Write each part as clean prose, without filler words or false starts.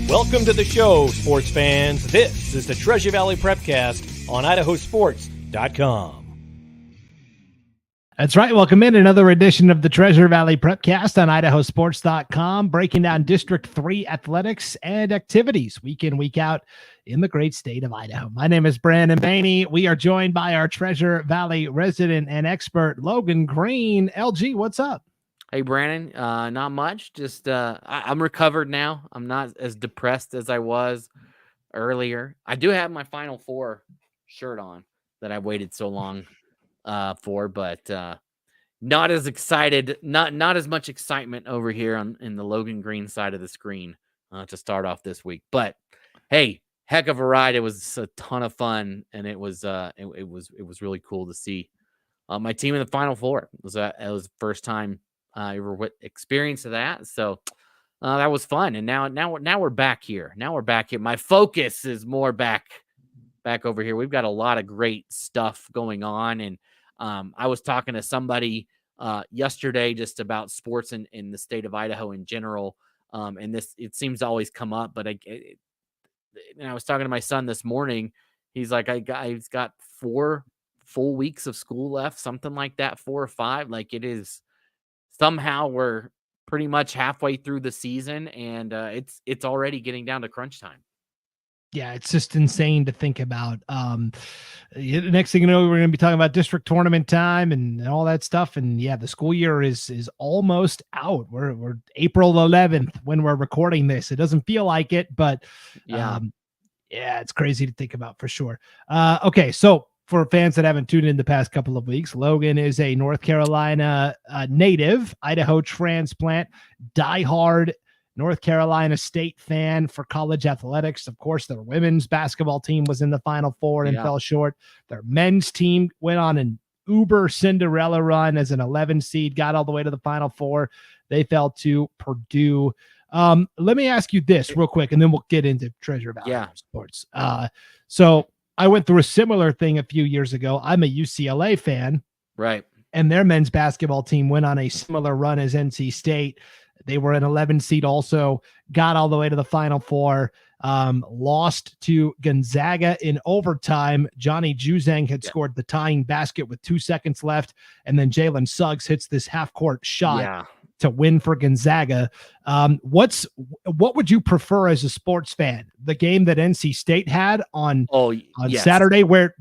Welcome to the show, sports fans. This is the Treasure Valley Prepcast on IdahoSports.com. That's right. Welcome in another edition of the Treasure Valley Prepcast on IdahoSports.com, breaking down District 3 athletics and activities week in, week out in the great state of Idaho. My name is Brandon Baney. We are joined by our Treasure Valley resident and expert, Logan Green. LG, what's up? Hey, Brandon, not much. Just I'm recovered now. I'm not as depressed as I was earlier. I do have my Final Four shirt on that I waited so long for, but not as excited. Not as much excitement over here in the Logan Green side of the screen to start off this week. But hey, heck of a ride. It was a ton of fun, and it was really cool to see my team in the Final Four. It was the first time I ever experienced that, so that was fun. And now we're back here. Now we're back here. My focus is more back over here. We've got a lot of great stuff going on, and I was talking to somebody yesterday just about sports in the state of Idaho in general, and it seems to always come up. But I was talking to my son this morning. He's like, I've got 4 full weeks of school left, something like that, 4 or 5. Like, it is. Somehow we're pretty much halfway through the season, and it's already getting down to crunch time. Yeah, it's just insane to think about. Next thing you know, we're going to be talking about district tournament time and all that stuff. And yeah, the school year is almost out. We're April 11th when we're recording this. It doesn't feel like it, but yeah, it's crazy to think about for sure. Okay, so for fans that haven't tuned in the past couple of weeks, Logan is a North Carolina native, Idaho transplant, diehard North Carolina State fan for college athletics. Of course, their women's basketball team was in the Final Four and fell short. Their men's team went on an uber Cinderella run as an 11 seed, got all the way to the Final Four. They fell to Purdue. Let me ask you this real quick, and then we'll get into Treasure Valley sports. So I went through a similar thing a few years ago. I'm a UCLA fan. Right. And their men's basketball team went on a similar run as NC State. They were an 11 seed also, got all the way to the Final Four, lost to Gonzaga in overtime. Johnny Juzang had scored the tying basket with 2 seconds left, and then Jalen Suggs hits this half-court shot to win for Gonzaga. What would you prefer as a sports fan? The game that NC State had on Saturday where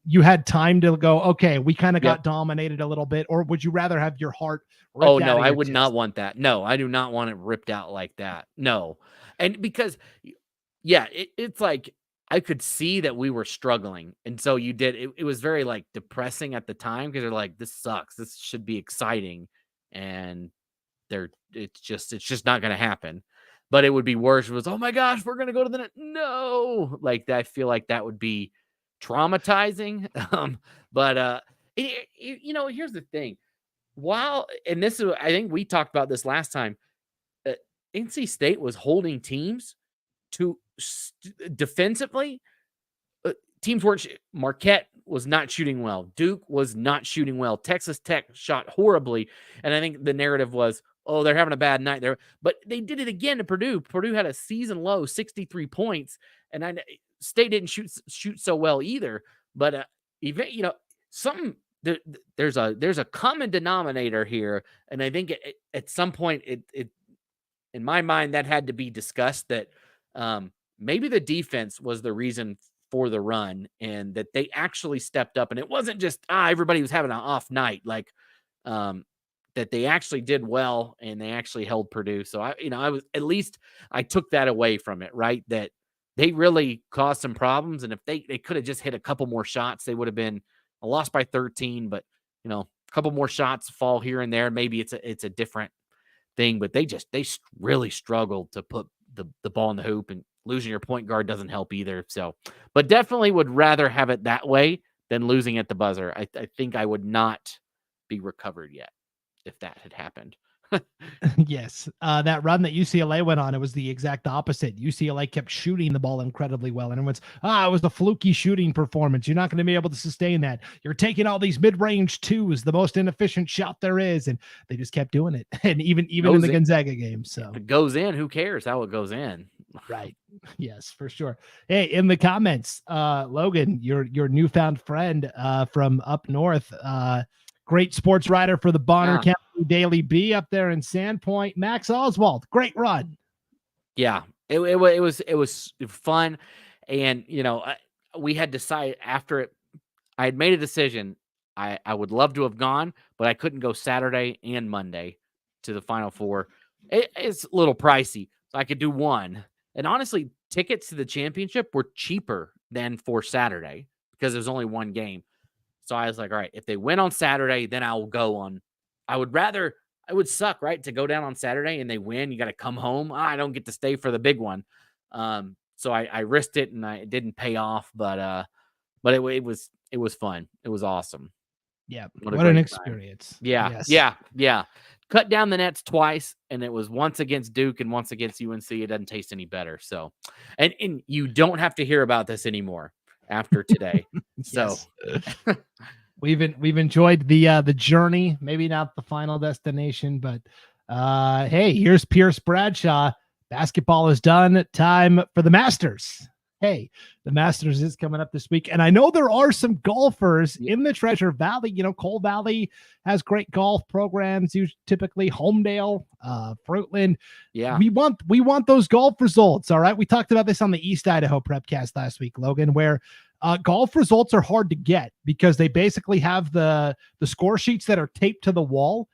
you had time to go, okay, we kind of got dominated a little bit, or would you rather have your heart ripped out? No, I would not want that. No, I do not want it ripped out like that. No. And because it's like I could see that we were struggling. And so it was very like depressing at the time because they're like, this sucks. This should be exciting. And it's just not going to happen. But it would be worse if it was, oh my gosh, we're going to go to the net. No, like that. I feel like that would be traumatizing. But here's the thing. I think we talked about this last time. NC State was holding teams to defensively. Teams weren't. Marquette was not shooting well. Duke was not shooting well. Texas Tech shot horribly, and I think the narrative was, oh, they're having a bad night there. But they did it again to Purdue. Purdue had a season low 63 points, and State didn't shoot so well either. But there's a common denominator here, and I think at some point it in my mind that had to be discussed that maybe the defense was the reason for the run, and that they actually stepped up, and it wasn't just everybody was having an off night, like that they actually did well and they actually held Purdue. So I took that away from it, right? That they really caused some problems, and if they could have just hit a couple more shots, they would have been a loss by 13. But a couple more shots fall here and there, maybe it's a different thing. But they really struggled to put the ball in the hoop, and losing your point guard doesn't help either. So, but definitely would rather have it that way than losing at the buzzer. I think I would not be recovered yet if that had happened. Yes. That run that UCLA went on, it was the exact opposite. UCLA kept shooting the ball incredibly well. And everyone's, it was a fluky shooting performance. You're not going to be able to sustain that. You're taking all these mid-range twos, the most inefficient shot there is. And they just kept doing it. And even in the Gonzaga game. So if it goes in, who cares how it goes in? Right. Yes, for sure. Hey, in the comments, Logan, your newfound friend from up north, great sports writer for the Bonner Yeah. County Daily Bee up there in Sandpoint, Max Oswald. Great run. Yeah, it was fun, and we had decided after it. I had made a decision. I would love to have gone, but I couldn't go Saturday and Monday to the Final Four. It's a little pricey, so I could do one. And honestly, tickets to the championship were cheaper than for Saturday because there's only one game. So I was like, all right, if they win on Saturday, then I'll go on. I would rather, it would suck, right? To go down on Saturday and they win, you got to come home. I don't get to stay for the big one. So I risked it and it didn't pay off, but it was fun. It was awesome. Yeah. What What a an great experience. Yeah. Yes. Yeah. Cut down the nets twice, and it was once against Duke and once against UNC. It doesn't taste any better. So, and you don't have to hear about this anymore after today. So we've enjoyed the journey, maybe not the final destination, but hey, here's Pierce Bradshaw. Basketball is done. Time for the Masters. Hey, the Masters is coming up this week. And I know there are some golfers in the Treasure Valley. Cole Valley has great golf programs, typically Homedale, Fruitland. Yeah. We want those golf results. All right. We talked about this on the East Idaho Prepcast last week, Logan, where golf results are hard to get because they basically have the score sheets that are taped to the wall.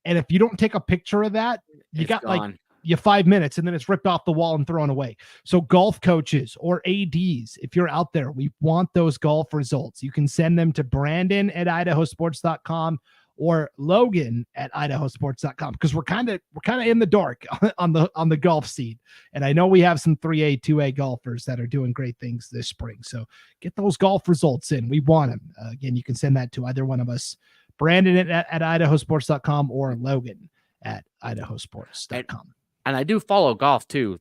And if you don't take a picture of that, you got gone. You 5 minutes and then it's ripped off the wall and thrown away. So golf coaches or ADs, if you're out there, we want those golf results. You can send them to Brandon at IdahoSports.com or Logan at IdahoSports.com because we're kind of in the dark on the golf scene. And I know we have some 3A, 2A golfers that are doing great things this spring. So get those golf results in. We want them. Again, you can send that to either one of us, Brandon at IdahoSports.com or Logan at IdahoSports.com. And I do follow golf too.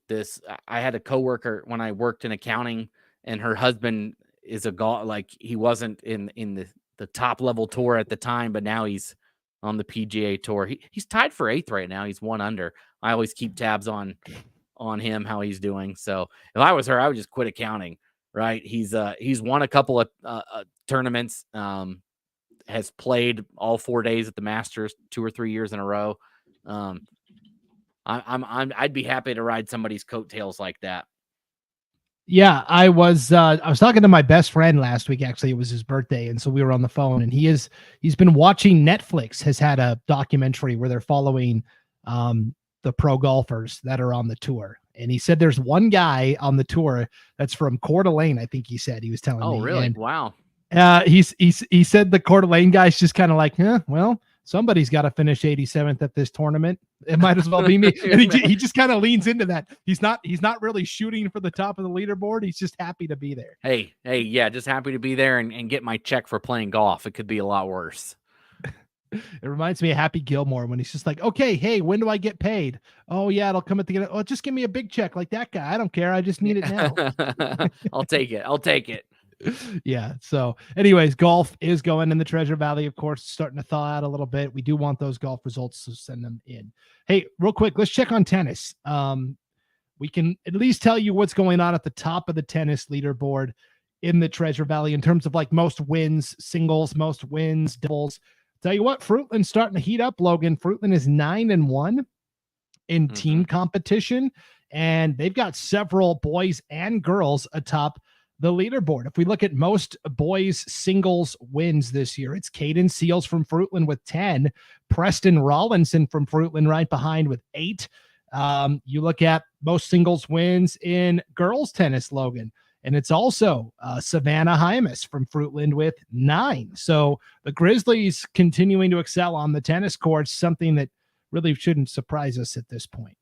I had a coworker when I worked in accounting, and her husband is a golf. Like he wasn't in the top level tour at the time, but now he's on the PGA tour. He's tied for 8th right now. He's 1 under. I always keep tabs on him, how he's doing. So if I was her, I would just quit accounting. Right? He's won a couple of tournaments. Has played all 4 days at the Masters 2 or 3 years in a row. I'd be happy to ride somebody's coattails like that. Yeah, I was talking to my best friend last week. Actually, it was his birthday, and so we were on the phone. And he's been watching Netflix. Has had a documentary where they're following the pro golfers that are on the tour. And he said there's one guy on the tour that's from Coeur d'Alene. I think he said he was telling me. Oh, really? And, wow. He said the Coeur d'Alene guy's just kind of like, well, somebody's got to finish 87th at this tournament. It might as well be me. And he just kind of leans into that. He's not really shooting for the top of the leaderboard. He's just happy to be there. Hey, yeah, just happy to be there and get my check for playing golf. It could be a lot worse. It reminds me of Happy Gilmore when he's just like, okay, hey, when do I get paid? Oh yeah, it'll come at the end. Oh, just give me a big check like that guy. I don't care. I just need it now. I'll take it. Yeah. So anyways, golf is going in the Treasure Valley. Of course, it's starting to thaw out a little bit. We do want those golf results, so send them in. Hey, real quick, let's check on tennis. We can at least tell you what's going on at the top of the tennis leaderboard in the Treasure Valley in terms of like most wins, singles, most wins, doubles. Tell you what, Fruitland's starting to heat up, Logan. Fruitland is 9-1 in team competition, and they've got several boys and girls atop the leaderboard. If we look at most boys singles wins this year, it's Caden Seals from Fruitland with 10, Preston Rollinson from Fruitland right behind with 8. You look at most singles wins in girls tennis, Logan, and it's also Savannah Hymas from Fruitland with 9. So the Grizzlies continuing to excel on the tennis courts, something that really shouldn't surprise us at this point.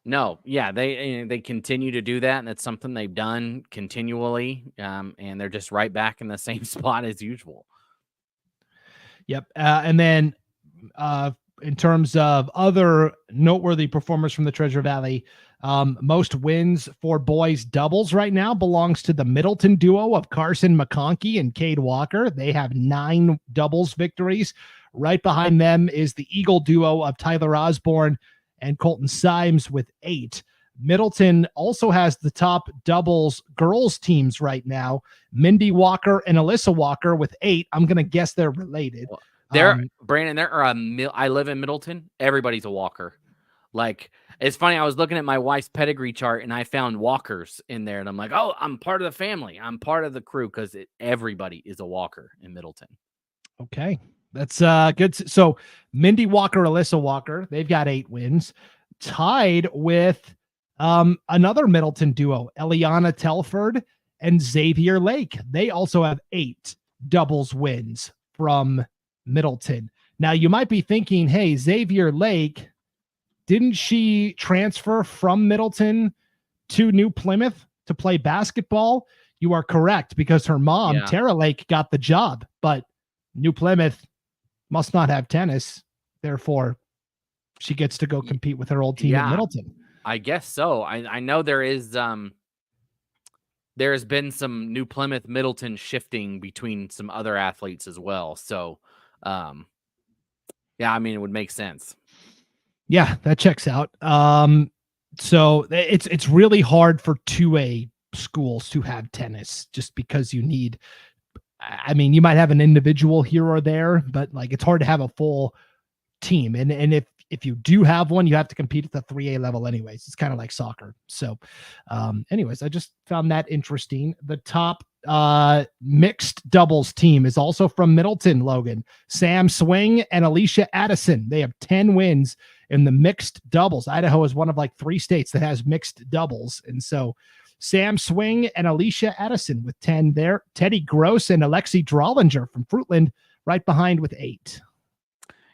No, yeah, they continue to do that, and it's something they've done continually, and they're just right back in the same spot as usual. Yep, and then in terms of other noteworthy performers from the Treasure Valley, most wins for boys doubles right now belongs to the Middleton duo of Carson McConkey and Cade Walker. They have 9 doubles victories. Right behind them is the Eagle duo of Tyler Osborne and Colton Symes with 8. Middleton also has the top doubles girls teams right now. Mindy Walker and Alyssa Walker with 8. I'm going to guess they're related. Brandon, there are I live in Middleton. Everybody's a walker. Like, it's funny. I was looking at my wife's pedigree chart and I found walkers in there. And I'm like, oh, I'm part of the family. I'm part of the crew because everybody is a walker in Middleton. Okay. That's good. So Mindy Walker, Alyssa Walker, they've got 8 wins. Tied with another Middleton duo, Eliana Telford and Xavier Lake. They also have 8 doubles wins from Middleton. Now you might be thinking, hey, Xavier Lake, didn't she transfer from Middleton to New Plymouth to play basketball? You are correct, because her mom, Tara Lake, got the job, but New Plymouth must not have tennis. Therefore, she gets to go compete with her old team in Middleton. I guess so. I know there has been some New Plymouth Middleton shifting between some other athletes as well. So, I mean, it would make sense. Yeah, that checks out. So it's really hard for 2A schools to have tennis, just because you need, I mean, you might have an individual here or there, but like, it's hard to have a full team. And if you do have one, you have to compete at the 3A level anyways. It's kind of like soccer. So anyways, I just found that interesting. The top mixed doubles team is also from Middleton, Logan. Sam Swing and Alicia Addison. They have 10 wins in the mixed doubles. Idaho is one of like 3 states that has mixed doubles. And so Sam Swing and Alicia Addison with 10 there. Teddy Gross and Alexi Drollinger from Fruitland right behind with 8.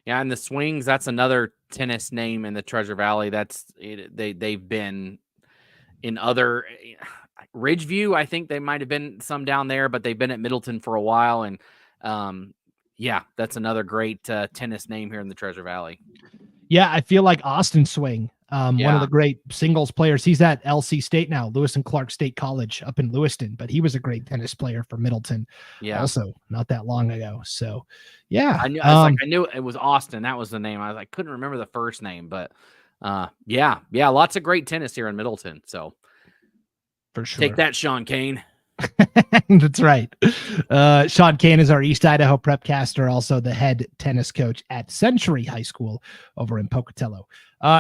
Yeah, and the Swings, that's another tennis name in the Treasure Valley. They've been in other Ridgeview. I think they might have been some down there, but they've been at Middleton for a while. And that's another great tennis name here in the Treasure Valley. Yeah, I feel like Austin Swing, one of the great singles players. He's at LC State now, Lewis and Clark State College up in Lewiston, but he was a great tennis player for Middleton. Also not that long ago. So I knew it was Austin. That was the name. I couldn't remember the first name, but lots of great tennis here in Middleton. So for sure. Take that, Sean Kane. That's right. Sean Kane is our East Idaho Prepcaster, also the head tennis coach at Century High School over in Pocatello.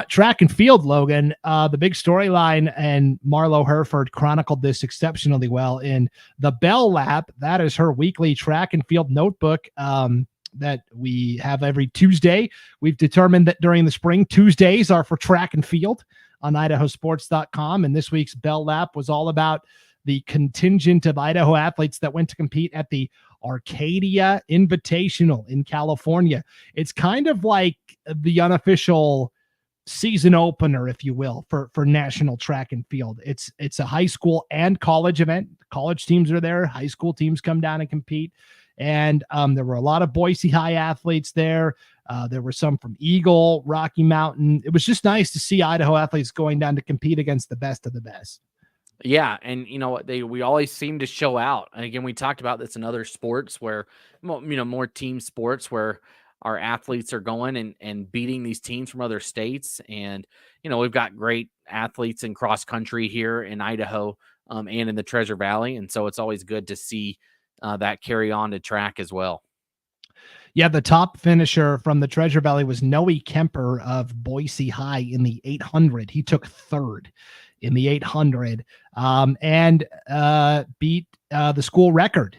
Track and field, Logan, the big storyline, and Marlo Herford chronicled this exceptionally well in the Bell Lap. That is her weekly track and field notebook that we have every Tuesday. We've determined that during the spring, Tuesdays are for track and field on IdahoSports.com. And this week's Bell Lap was all about the contingent of Idaho athletes that went to compete at the Arcadia Invitational in California. It's kind of like the unofficial season opener, if you will, for national track and field. It's a high school and college event. College teams are there. High school teams come down and compete. And there were a lot of Boise High athletes there. There were some from Eagle, Rocky Mountain. It was just nice to see Idaho athletes going down to compete against the best of the best. Yeah, and you know what, we always seem to show out. And again, we talked about this in other sports where, more team sports where our athletes are going and beating these teams from other states. And we've got great athletes in cross country here in Idaho and in the Treasure Valley, and so it's always good to see that carry on to track as well. Yeah, the top finisher from the Treasure Valley was Noe Kemper of Boise High in the 800. He took 3rd in the 800 and beat the school record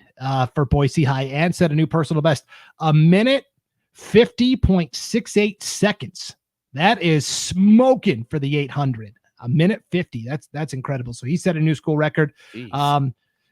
for Boise High and set a new personal best. 1:50.68 seconds. That is smoking for the 800. 1:50. That's incredible. So he set a new school record.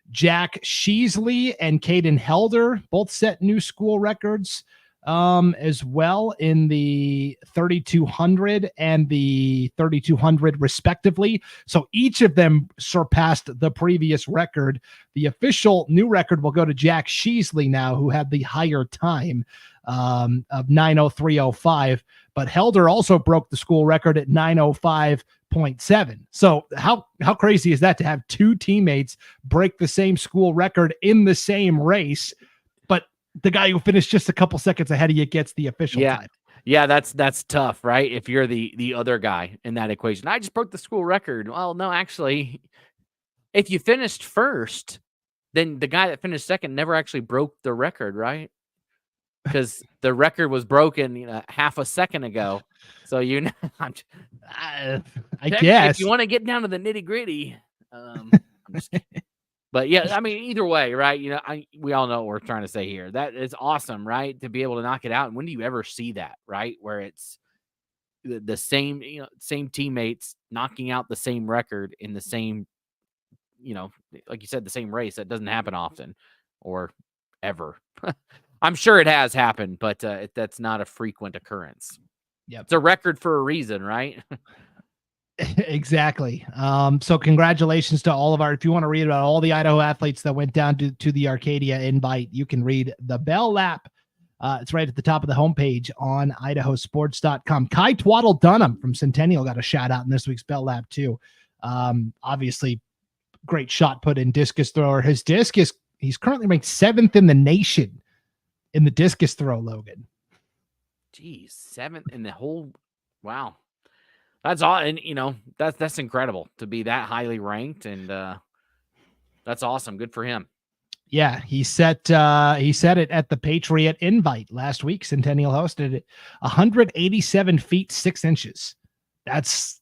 Jack Sheasley and Caden Helder both set new school records as well in the 3200 and the 3200 respectively. So each of them surpassed the previous record. The official new record will go to Jack Sheasley now, who had the higher time of 9:03:05, but Helder also broke the school record at 9:05.7. So how crazy is that to have 2 teammates break the same school record in the same race, but the guy who finished just a couple seconds ahead of you gets the official time? Yeah, that's tough, right? If you're the other guy in that equation. I just broke the school record. Well, no, actually, if you finished first, then the guy that finished second never actually broke the record, right? Because the record was broken, half a second ago. So I'm, I if you guess. want to get down to the nitty gritty, I'm just kidding. But yeah, I mean, either way, right? We all know what we're trying to say here. That is awesome, right? To be able to knock it out. And when do you ever see that, right? Where it's the same, same teammates knocking out the same record in the same, like you said, the same race. That doesn't happen often or ever. I'm sure it has happened, but that's not a frequent occurrence. Yep. It's a record for a reason, right? Exactly. So congratulations to all of if you want to read about all the Idaho athletes that went down to the Arcadia invite, you can read the Bell Lap. It's right at the top of the homepage on IdahoSports.com. Kai Twaddle Dunham from Centennial got a shout out in this week's Bell Lap too. Obviously great shot put in discus thrower. His discus, he's currently ranked 7th in the nation in the discus throw, Logan. Geez, 7th in the whole. Wow. That's all. And that's incredible to be that highly ranked. And that's awesome. Good for him. Yeah, he said it at the Patriot Invite last week. Centennial hosted it. 187 feet 6 inches. That's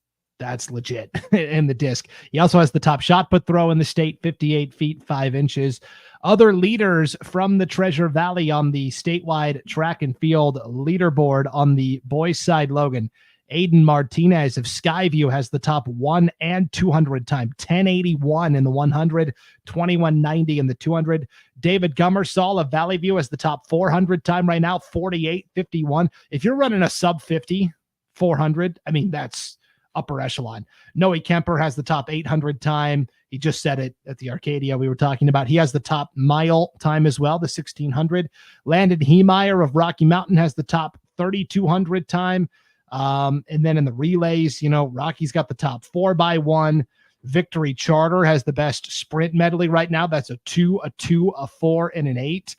legit in the disc. He also has the top shot put throw in the state, 58 feet 5 inches. Other leaders from the Treasure Valley on the statewide track and field leaderboard on the boys' side, Logan. Aiden Martinez of Skyview has the top 1 and 200 time, 1081 in the 100, 2190 in the 200. David Gummersall of Valley View has the top 400 time right now, 4851. If you're running a sub 50 400, I mean, that's upper echelon. Noe Kemper has the top 800 time. He just said it at the Arcadia we were talking about. He has the top mile time as well, the 1600. Landon Heemeyer of Rocky Mountain has the top 3200 time. And then in the relays, Rocky's got the top 4x1. Victory Charter has the best sprint medley right now. That's a 2, a 4, and an 8.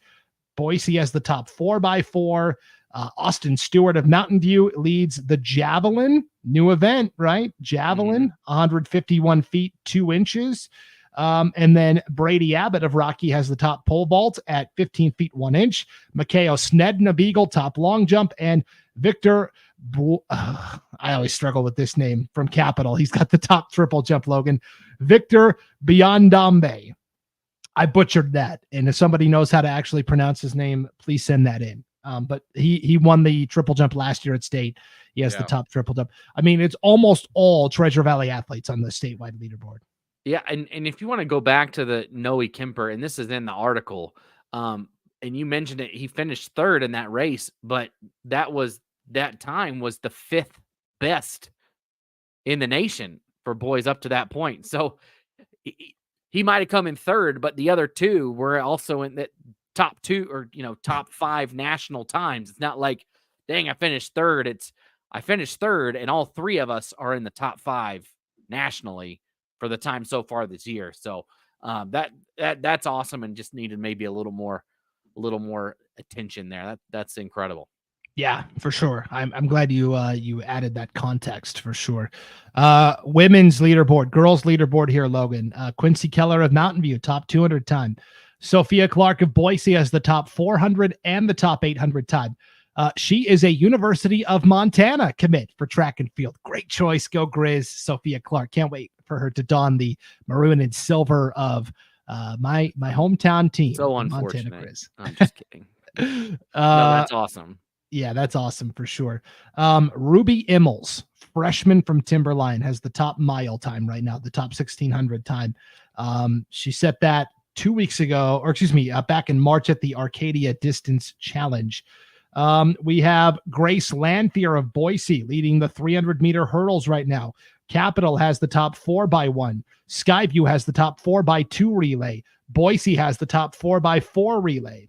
Boise has the top 4x4. Austin Stewart of Mountain View leads the javelin, new event, right? Javelin, 151 feet 2 inches. And then Brady Abbott of Rocky has the top pole vault at 15 feet 1 inch. Mikhail Snedden of Eagle, top long jump, and Victor. I always struggle with this name from Capital. He's got the top triple jump, Logan. Victor Biandambe. I butchered that. And if somebody knows how to actually pronounce his name, please send that in. But he won the triple jump last year at state. He has the top triple jump. I mean, it's almost all Treasure Valley athletes on the statewide leaderboard. Yeah. And if you want to go back to the Noe Kemper, and this is in the article, and you mentioned it, he finished 3rd in that race, but that time was the 5th best in the nation for boys up to that point. So he might have come in 3rd, but the other 2 were also in that top 2 or, top 5 national times. It's not like, dang, I finished 3rd. I finished 3rd and all 3 of us are in the top 5 nationally for the time so far this year. So that's awesome and just needed maybe a little more attention there. That's incredible. Yeah, for sure. I'm glad you added that context for sure. Women's leaderboard, girls leaderboard here, Logan. Quincy Keller of Mountain View, top 200 time. Sophia Clark of Boise has the top 400 and the top 800 time. She is a University of Montana commit for track and field. Great choice. Go Grizz, Sophia Clark. Can't wait for her to don the maroon and silver of my hometown team. So unfortunate. Montana Grizz. I'm just kidding. No, that's awesome. Yeah, that's awesome for sure. Ruby Immels, freshman from Timberline, has the top mile time right now, the top 1600 time. She set that 2 weeks ago, or excuse me, back in March at the Arcadia Distance Challenge. We have Grace Lanphier of Boise leading the 300-meter hurdles right now. Capital has the top 4x1. Skyview has the top 4x2 relay. Boise has the top 4x4 relay.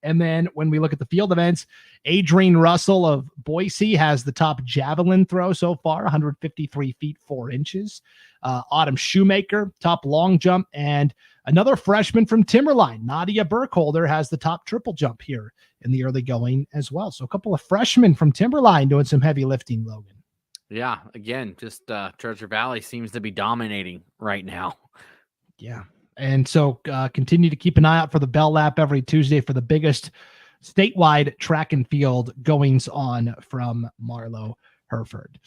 And then when we look at the field events, Adrian Russell of Boise has the top javelin throw so far, 153 feet 4 inches. Autumn Shoemaker, top long jump, and another freshman from Timberline, Nadia Burkholder, has the top triple jump here in the early going as well. So a couple of freshmen from Timberline doing some heavy lifting, Logan. Yeah, again, just Treasure Valley seems to be dominating right now. Yeah. And so continue to keep an eye out for the Bell Lap every Tuesday for the biggest statewide track and field goings on from Marlow Hereford.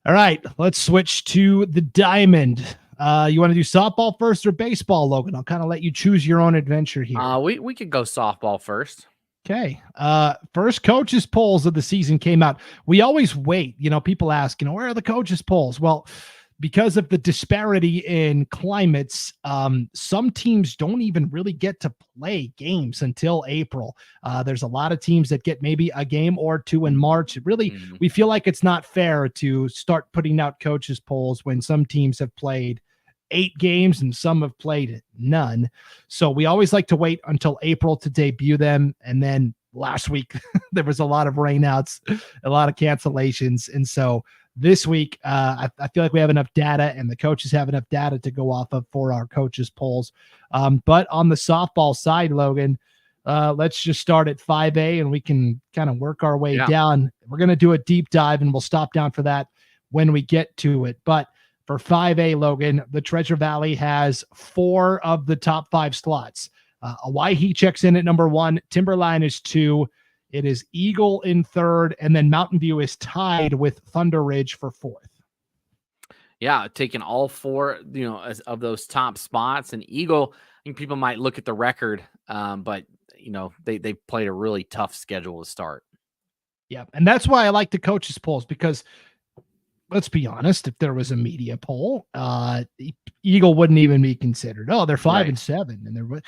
All right, let's switch to the Diamond. You want to do softball first or baseball, Logan? I'll kind of let you choose your own adventure here. We could go softball first. Okay. First coaches polls of the season came out. We always wait. People ask, where are the coaches polls? Well, because of the disparity in climates, some teams don't even really get to play games until April. There's a lot of teams that get maybe a game or two in March. We feel like it's not fair to start putting out coaches polls when some teams have played 8 games and some have played none. So we always like to wait until April to debut them. And then last week, there was a lot of rainouts, a lot of cancellations. And so this week, I feel like we have enough data and the coaches have enough data to go off of for our coaches polls. But on the softball side, Logan, let's just start at 5A and we can kind of work our way down. We're going to do a deep dive and we'll stop down for that when we get to it. But for 5A, Logan, the Treasure Valley has 4 of the top 5 slots. Owyhee checks in at number 1. Timberline is 2. It is Eagle in 3rd, and then Mountain View is tied with Thunder Ridge for 4th. Yeah, taking all 4, of those top spots. And Eagle, I think people might look at the record, but they played a really tough schedule to start. Yeah, and that's why I like the coaches polls, because let's be honest, if there was a media poll, Eagle wouldn't even be considered. Oh, they're 5-7, and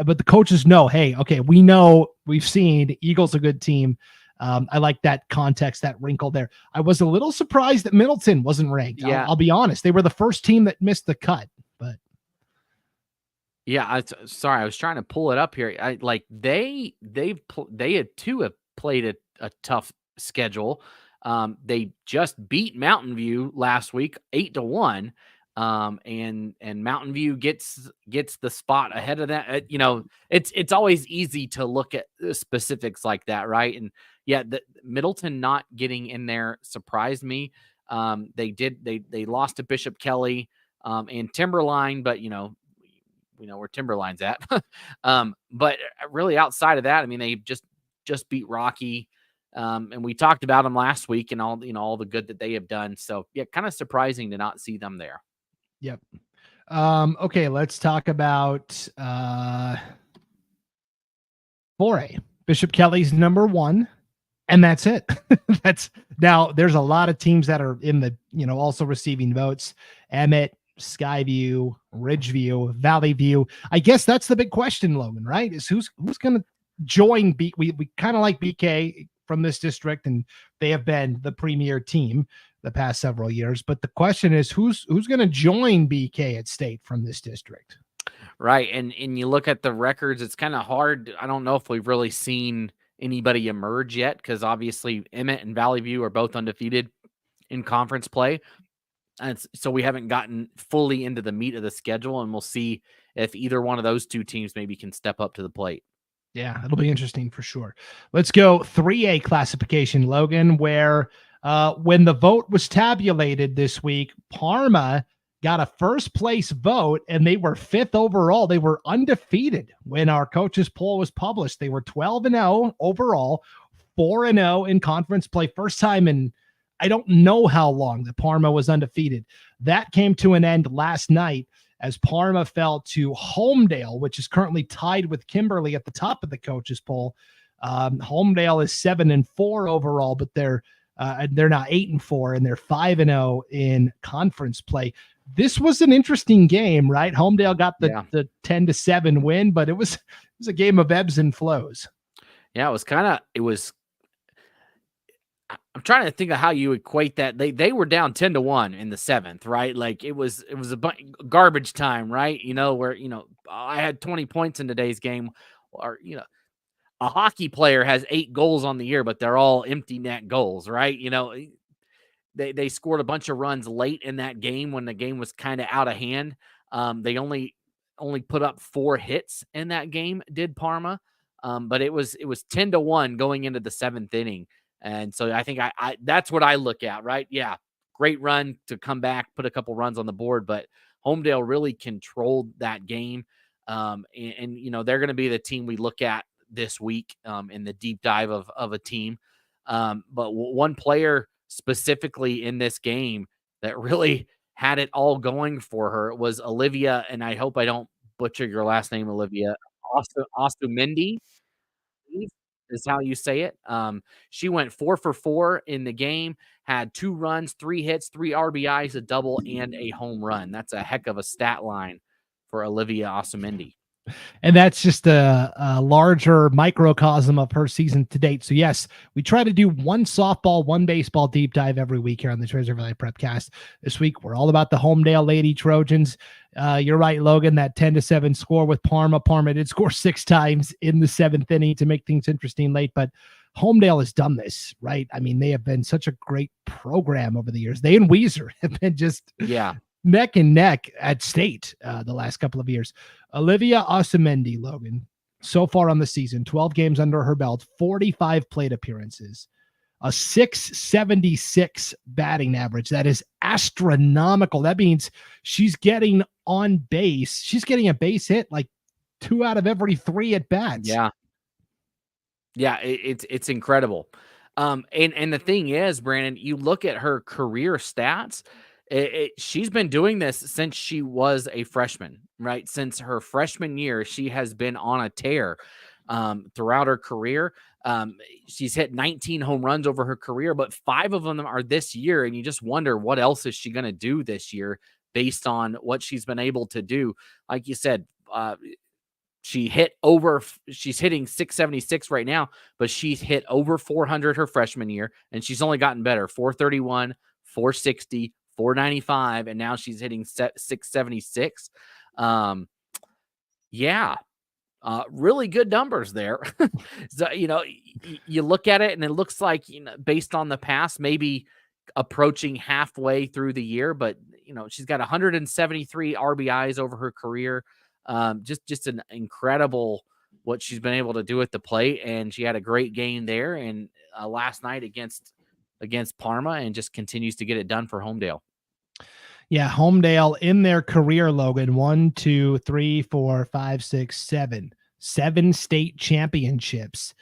but the coaches know, hey, okay, we know, we've seen Eagle's a good team. I like that context, that wrinkle there. I was a little surprised that Middleton wasn't ranked. Yeah. I'll be honest, they were the first team that missed the cut. But yeah, sorry, I was trying to pull it up here. They had two have played a tough schedule. They just beat Mountain View last week, 8-1. And Mountain View gets the spot ahead of that. It's always easy to look at specifics like that, right? And yeah, the Middleton not getting in there surprised me. They lost to Bishop Kelly, and Timberline, but we know where Timberline's at. But really outside of that, I mean, they just beat Rocky. And we talked about them last week and all the good that they have done. So yeah, kind of surprising to not see them there. Yep. Okay, let's talk about 4A. Bishop Kelly's number 1, and that's it. Now there's a lot of teams that are in the, also receiving votes. Emmett, Skyview, Ridgeview, Valley View. I guess that's the big question, Logan, right? Is who's going to join we kind of like BK from this district, and they have been the premier team the past several years. But the question is, who's going to join BK at state from this district? Right. And you look at the records, it's kind of hard. I don't know if we've really seen anybody emerge yet, because obviously Emmett and Valley View are both undefeated in conference play. And so we haven't gotten fully into the meat of the schedule, and we'll see if either one of those two teams maybe can step up to the plate. Yeah, it'll be interesting for sure. Let's go 3A classification, Logan, where when the vote was tabulated this week, Parma got a first place vote, and they were 5th overall. They were undefeated when our coaches poll was published. They were 12-0 overall, 4-0 in conference play. First time in I don't know how long that Parma was undefeated. That came to an end last night as Parma fell to Homedale, which is currently tied with Kimberly at the top of the coaches poll. Homedale is 7-4 overall, but they're now 8-4, and they're 5-0 in conference play. This was an interesting game, right? Homedale got the 10-7 win, but it was a game of ebbs and flows. Yeah, I'm trying to think of how you equate that. They were down 10-1 in the 7th, right? Like it was a garbage time, right? Where I had 20 points in today's game, or a hockey player has 8 goals on the year, but they're all empty net goals, right? They scored a bunch of runs late in that game when the game was kind of out of hand. They only put up 4 hits in that game, did Parma. But it was 10-1 going into the 7th inning. And so I think I that's what I look at, right? Yeah, great run to come back, put a couple runs on the board, but Homedale really controlled that game. And they're going to be the team we look at this week in the deep dive of a team. But one player specifically in this game that really had it all going for her was Olivia, and I hope I don't butcher your last name, Olivia. Ostumendi is how you say it. She went 4 for 4 in the game, had 2 runs, 3 hits, 3 RBIs, a double, and a home run. That's a heck of a stat line for Olivia Ostumendi. And that's just a larger microcosm of her season to date. So yes, we try to do one softball, one baseball deep dive every week here on the Treasure Valley Prepcast. This week, we're all about the Homedale Lady Trojans. You're right, Logan, that 10-7 score with Parma. Parma did score 6 times in the 7th inning to make things interesting late, but Homedale has done this, right? I mean, they have been such a great program over the years. They and Weiser have been just neck and neck at state the last couple of years. Olivia Ostumendi, Logan, so far on the season, 12 games under her belt, 45 plate appearances, a 676 batting average. That is astronomical. That means she's getting on base. She's getting a base hit like 2 out of every 3 at bats. Yeah, it's incredible. And the thing is, Brandon, you look at her career stats. She's been doing this since she was a freshman, right? Since her freshman year, she has been on a tear throughout her career. She's hit 19 home runs over her career, but 5 of them are this year. And you just wonder, what else is she going to do this year based on what she's been able to do? Like you said, she's hitting 676 right now, but she's hit over 400 her freshman year, and she's only gotten better. 431, 460, 495, and now she's hitting 676. Really good numbers there. So, you look at it and it looks like, based on the past, maybe approaching halfway through the year, but she's got 173 RBIs over her career. Just an incredible what she's been able to do at the plate, and she had a great game there and last night against Parma, and just continues to get it done for Homedale. Yeah, Homedale in their career, Logan, 1, 2, 3, 4, 5, 6, 7 state championships.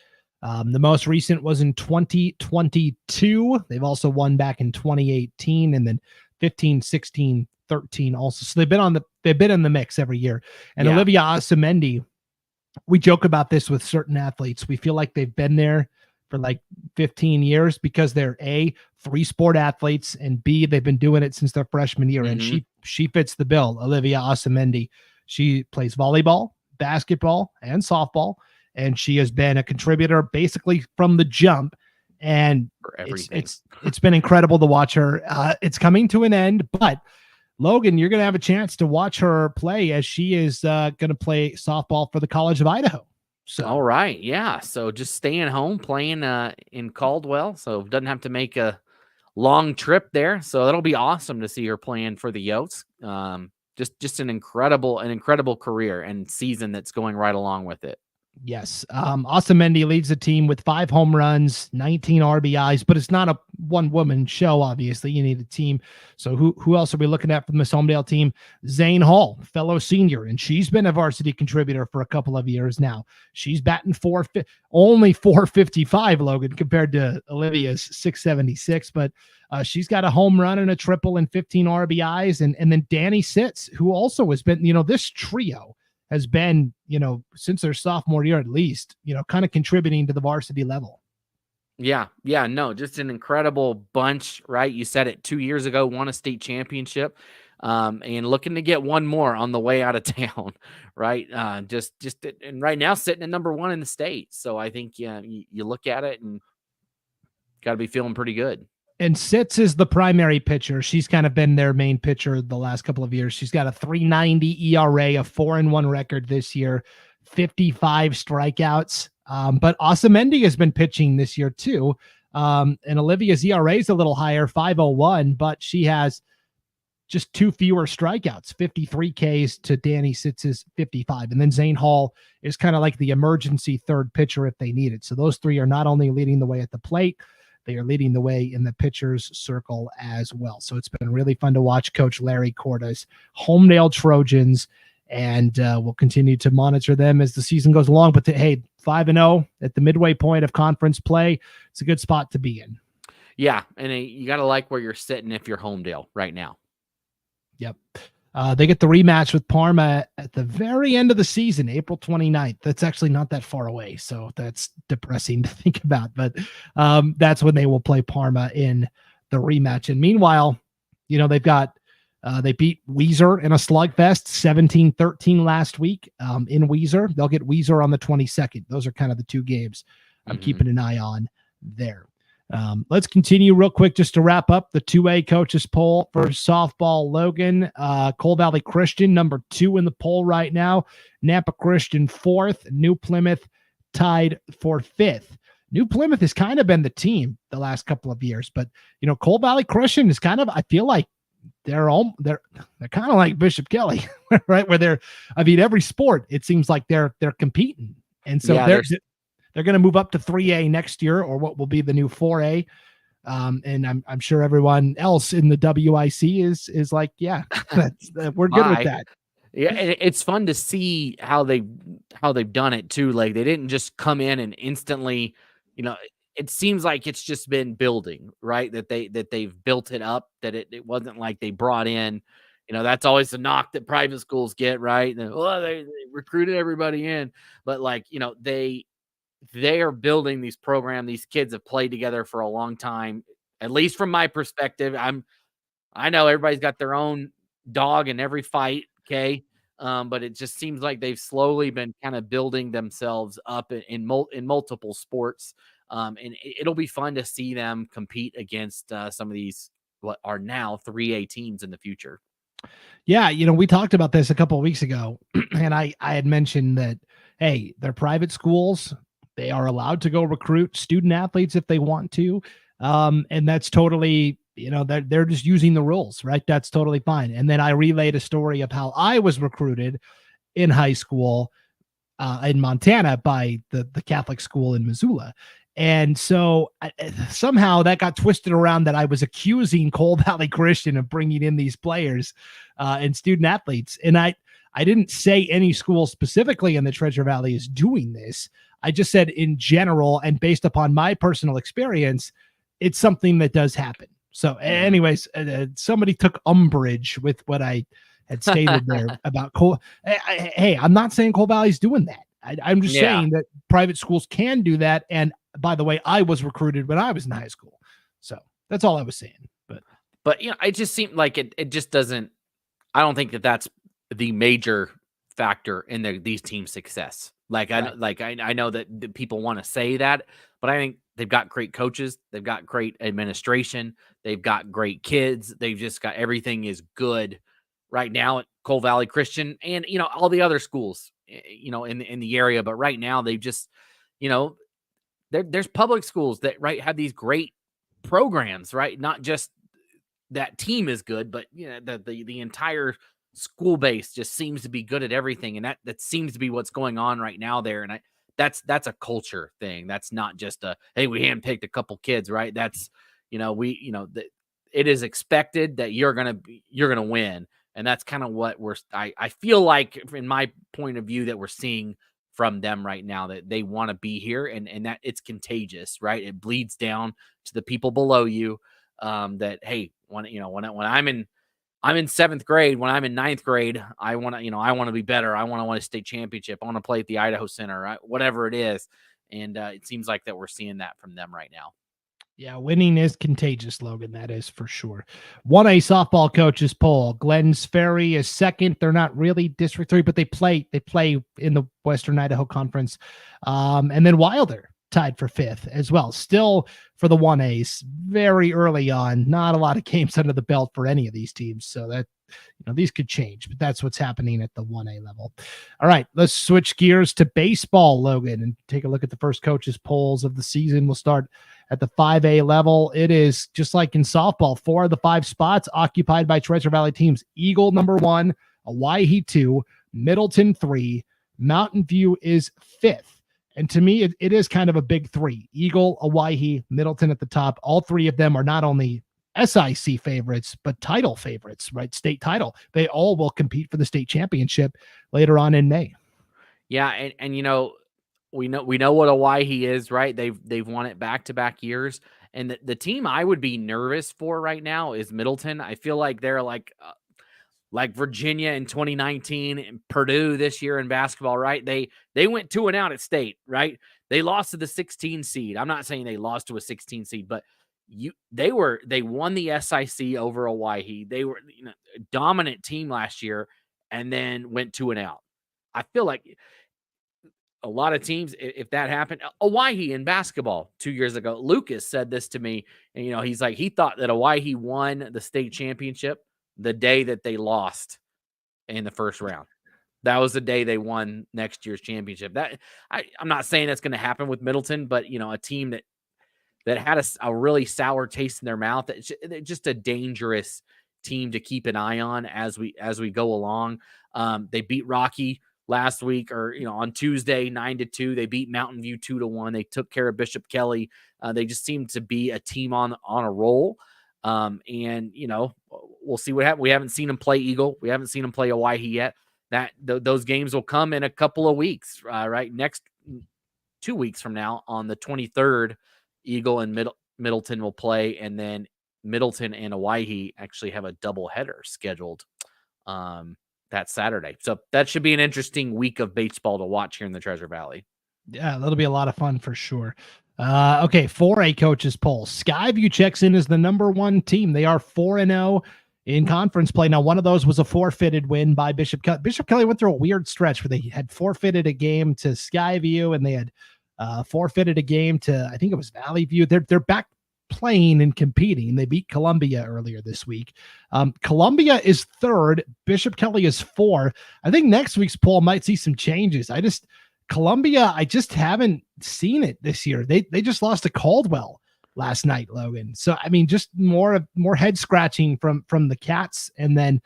The most recent was in 2022. They've also won back in 2018 and then 15, 16, 13 also. So they've been in the mix every year. And Olivia Ostumendi, we joke about this with certain athletes. We feel like they've been there for like 15 years because they're A, 3-sport athletes, and B, they've been doing it since their freshman year. And she fits the bill. Olivia Ostumendi, she plays volleyball, basketball, and softball, and she has been a contributor basically from the jump. And it's been incredible to watch her. It's coming to an end, but Logan, you're going to have a chance to watch her play as she is going to play softball for the College of Idaho. So, all right. Yeah. So just staying home, playing in Caldwell. So doesn't have to make a long trip there. So that'll be awesome to see her playing for the Yotes. Just an incredible career and season that's going right along with it. Yes. Ostumendi leads the team with 5 home runs, 19 RBIs, but it's not a one-woman show, obviously. You need a team. So who else are we looking at from this Homedale team? Zane Hall, fellow senior, and she's been a varsity contributor for a couple of years now. She's batting only 455, Logan, compared to Olivia's 676, but she's got a home run and a triple and 15 RBIs. And then Danny Sitz, who also has been, this trio has been, since their sophomore year at least, kind of contributing to the varsity level. Yeah. No, just an incredible bunch, right? You said it 2 years ago, won a state championship, and looking to get one more on the way out of town, right? And right now sitting at number 1 in the state. So I think you look at it and got to be feeling pretty good. And Sitz is the primary pitcher. She's kind of been their main pitcher the last couple of years. She's got a 3.90 ERA, a 4-1 record this year, 55 strikeouts. But Osamendi has been pitching this year too. And Olivia's ERA is a little higher, 5.01, but she has just 2 fewer strikeouts, 53 Ks to Danny Sitz's 55. And then Zane Hall is kind of like the emergency third pitcher if they need it. So those 3 are not only leading the way at the plate, they are leading the way in the pitcher's circle as well. So it's been really fun to watch Coach Larry Corda's Homedale Trojans, and we'll continue to monitor them as the season goes along. But hey, 5-0 at the midway point of conference play, it's a good spot to be in. Yeah, and you got to like where you're sitting if you're Homedale right now. Yep. They get the rematch with Parma at the very end of the season, April 29th. That's actually not that far away, so that's depressing to think about. But that's when they will play Parma in the rematch. And meanwhile, they've got they beat Weiser in a slugfest, 17-13 last week in Weiser. They'll get Weiser on the 22nd. Those are kind of the 2 games I'm keeping an eye on there. Let's continue real quick just to wrap up the 2A coaches poll for softball. Logan, Coal Valley Christian, number 2 in the poll right now. Nampa Christian 4th. New Plymouth tied for 5th. New Plymouth has kind of been the team the last couple of years, but Coal Valley Christian is kind of, I feel like they're kind of like Bishop Kelly, right? Where every sport, it seems like they're competing. And so they're going to move up to 3A next year, or what will be the new 4A. And I'm sure everyone else in the WIC is like, yeah, we're good with that. Yeah, and it's fun to see how they've done it too. Like they didn't just come in and instantly, it seems like it's just been building, right? That they've built it up. That it wasn't like they brought in, that's always the knock that private schools get, right? And, they recruited everybody in, but they are building these programs. These kids have played together for a long time, at least from my perspective. I know everybody's got their own dog in every fight. Okay. But it just seems like they've slowly been kind of building themselves up in multiple sports. And it'll be fun to see them compete against some of these, what are now 3A teams in the future. Yeah. We talked about this a couple of weeks ago, and I had mentioned that, hey, they're private schools. They are allowed to go recruit student athletes if they want to. And that's totally, they're just using the rules, right? That's totally fine. And then I relayed a story of how I was recruited in high school in Montana by the Catholic school in Missoula. And so somehow that got twisted around that I was accusing Coal Valley Christian of bringing in these players and student athletes. And I didn't say any school specifically in the Treasure Valley is doing this. I just said in general, and based upon my personal experience, it's something that does happen. So anyways, somebody took umbrage with what I had stated there about Coal. Hey, I'm not saying Coal Valley's doing that. I'm just saying that private schools can do that. And by the way, I was recruited when I was in high school. So that's all I was saying. But it just seemed like it just doesn't, I don't think that's the major factor in these teams' success. I know that people want to say that, but I think they've got great coaches, they've got great administration, they've got great kids, they've just got everything is good right now at Coal Valley Christian and all the other schools in the area. But right now they've just there's public schools that have these great programs, right? Not just that team is good, but the entire school base just seems to be good at everything. And that seems to be what's going on right now there. And that's a culture thing. That's not just hey, we handpicked a couple kids, right? That's, it is expected that you're going to win. And that's kind of what I feel like in my point of view that we're seeing from them right now, that they want to be here and that it's contagious, right? It bleeds down to the people below you. That, hey, when I'm in 7th grade, when I'm in 9th grade, I want to be better. I want to win a state championship. I want to play at the Idaho Center, right? Whatever it is. And it seems like that we're seeing that from them right now. Yeah, winning is contagious, Logan. That is for sure. 1A softball coaches poll. Glens Ferry is 2nd. They're not really District 3, but they play in the Western Idaho Conference. And then Wilder tied for 5th as well. Still for the 1As, very early on. Not a lot of games under the belt for any of these teams. So these could change, but that's what's happening at the 1A level. All right, let's switch gears to baseball, Logan, and take a look at the first coaches polls of the season. We'll start at the 5A level. It is just like in softball, 4 of the 5 spots occupied by Treasure Valley teams. Eagle number 1, Owyhee 2, Middleton 3, Mountain View is 5th. And to me, it is kind of a big 3. Eagle, Owyhee, Middleton at the top. All 3 of them are not only SIC favorites, but title favorites, right? State title. They all will compete for the state championship later on in May. Yeah, and we know what Owyhee is, right? They've won it back-to-back years. And the team I would be nervous for right now is Middleton. I feel like they're like Virginia in 2019 and Purdue this year in basketball, right? They went 2-0 at state, right? They lost to the 16 seed. I'm not saying they lost to a 16 seed, but they won the SIC over Owyhee. They were a dominant team last year and then went 2-0. I feel like a lot of teams, if that happened, Owyhee in basketball 2 years ago, Lucas said this to me, and he's like, he thought that Owyhee won the state championship the day that they lost in the first round. That was the day they won next year's championship. I'm not saying that's going to happen with Middleton, but a team that had a really sour taste in their mouth. It's just a dangerous team to keep an eye on as we go along. They beat Rocky last week, or on Tuesday 9-2. They beat Mountain View 2-1. They took care of Bishop Kelly. They just seem to be a team on a roll. And we'll see what happens. We haven't seen them play Eagle. We haven't them play Owyhee yet. Those games will come in a couple of weeks, right? Next 2 weeks from now, on the 23rd, Eagle and Middleton will play, and then Middleton and Owyhee actually have a double header scheduled that Saturday. So that should be an interesting week of baseball to watch here in the Treasure Valley. Yeah, that'll be a lot of fun for sure. Okay, 4A coaches poll. Skyview checks in as the number 1 team. They are 4-0 in conference play. Now, one of those was a forfeited win by Bishop Kelly. Bishop Kelly went through a weird stretch where they had forfeited a game to Skyview, and they had forfeited a game to, I think it was Valley View. They're back playing and competing. They beat Columbia earlier this week. Columbia is 3rd. Bishop Kelly is 4. I think next week's poll might see some changes. Columbia, I just haven't seen it this year. They just lost to Caldwell last night, Logan. So, I mean, just more head scratching from the Cats. And then,